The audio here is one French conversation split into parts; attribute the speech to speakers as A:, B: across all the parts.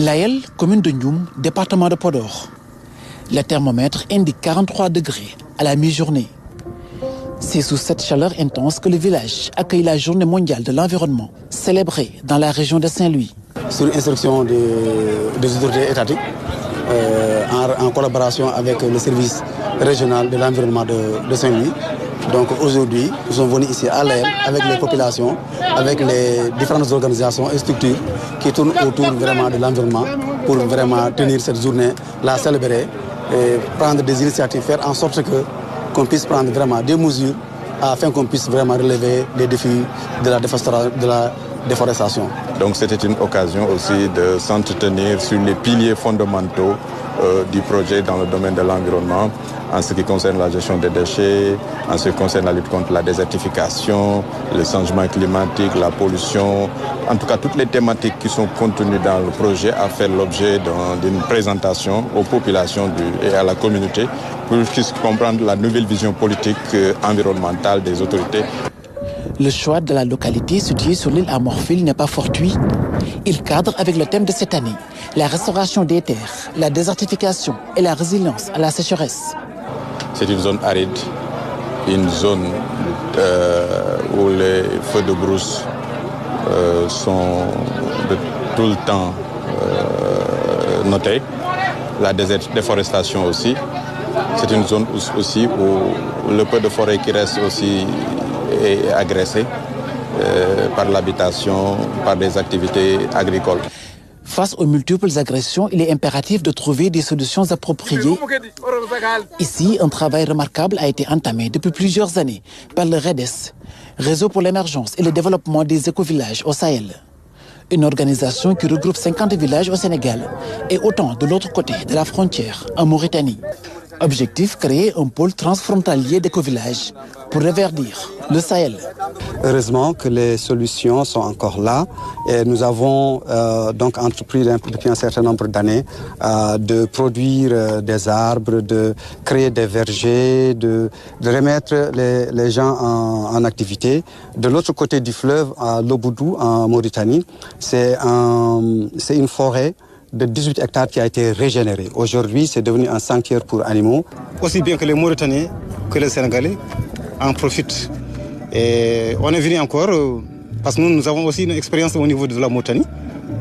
A: Layel, commune de Ndioum, département de Podor. Le thermomètre indique 43 degrés à la mi-journée. C'est sous cette chaleur intense que le village accueille la journée mondiale de l'environnement, célébrée dans la région de Saint-Louis.
B: Sur instruction des autorités étatiques, en collaboration avec le service régional de l'environnement de Saint-Louis. Donc aujourd'hui, nous sommes venus ici à Layel avec les populations, avec les différentes organisations et structures qui tournent autour vraiment de l'environnement pour vraiment tenir cette journée, la célébrer et prendre des initiatives, faire en sorte qu'on puisse prendre vraiment des mesures afin qu'on puisse vraiment relever les défis de la déforestation.
C: Donc c'était une occasion aussi de s'entretenir sur les piliers fondamentaux du projet dans le domaine de l'environnement, en ce qui concerne la gestion des déchets, en ce qui concerne la lutte contre la désertification, le changement climatique, la pollution, en tout cas toutes les thématiques qui sont contenues dans le projet a fait l'objet d'une présentation aux populations et à la communauté pour qu'ils puissent comprendre la nouvelle vision politique environnementale des autorités.
A: Le choix de la localité située sur l'île Amorphile n'est pas fortuit. Il cadre avec le thème de cette année, la restauration des terres, la désertification et la résilience à la sécheresse.
C: C'est une zone aride, une zone où les feux de brousse sont de tout le temps notés. La déforestation aussi. C'est une zone aussi où le peu de forêt qui reste aussi est agressé par l'habitation, par des activités agricoles.
A: Face aux multiples agressions, il est impératif de trouver des solutions appropriées. Ici, un travail remarquable a été entamé depuis plusieurs années par le REDES, Réseau pour l'émergence et le développement des écovillages au Sahel. Une organisation qui regroupe 50 villages au Sénégal et autant de l'autre côté de la frontière, en Mauritanie. Objectif, créer un pôle transfrontalier d'écovillages pour reverdir le Sahel.
B: Heureusement que les solutions sont encore là et nous avons donc entrepris depuis un certain nombre d'années de produire des arbres, de créer des vergers, de remettre les gens en activité. De l'autre côté du fleuve, à Lobodou, en Mauritanie, c'est une forêt de 18 hectares qui a été régénérée. Aujourd'hui, c'est devenu un sanctuaire pour animaux. Aussi bien que les Mauritaniens que les Sénégalais en profitent. Et on est venu encore, parce que nous avons aussi une expérience au niveau de la Mauritanie,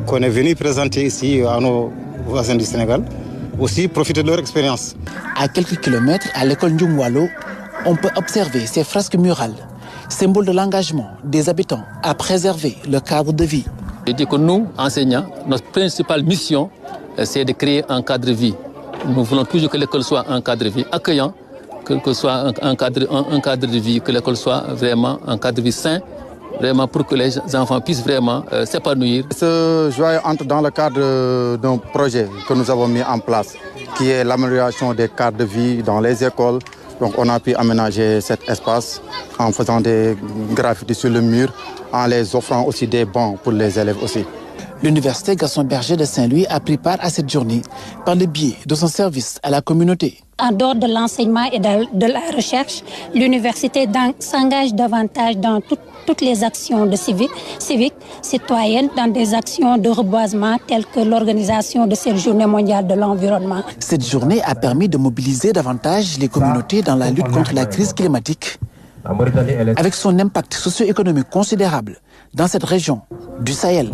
B: qu'on est venu présenter ici à nos voisins du Sénégal, aussi profiter de leur expérience.
A: À quelques kilomètres, à l'école Ndioum-Walo, on peut observer ces fresques murales, symboles de l'engagement des habitants à préserver le cadre de vie.
D: Je dis que nous, enseignants, notre principale mission, c'est de créer un cadre de vie. Nous voulons toujours que l'école soit un cadre de vie accueillant, que ce soit un cadre de vie, que l'école soit vraiment un cadre de vie sain, vraiment pour que les enfants puissent vraiment s'épanouir.
E: Ce joyau entre dans le cadre d'un projet que nous avons mis en place, qui est l'amélioration des cadres de vie dans les écoles. Donc on a pu aménager cet espace en faisant des graffitis sur le mur, en les offrant aussi des bancs pour les élèves aussi.
A: L'université Gaston Berger de Saint-Louis a pris part à cette journée par le biais de son service à la communauté.
F: En dehors de l'enseignement et de la recherche, l'université s'engage davantage dans toutes les actions de civiques, citoyennes, dans des actions de reboisement telles que l'organisation de cette journée mondiale de l'environnement.
A: Cette journée a permis de mobiliser davantage les communautés dans la lutte contre la crise climatique, avec son impact socio-économique considérable dans cette région du Sahel.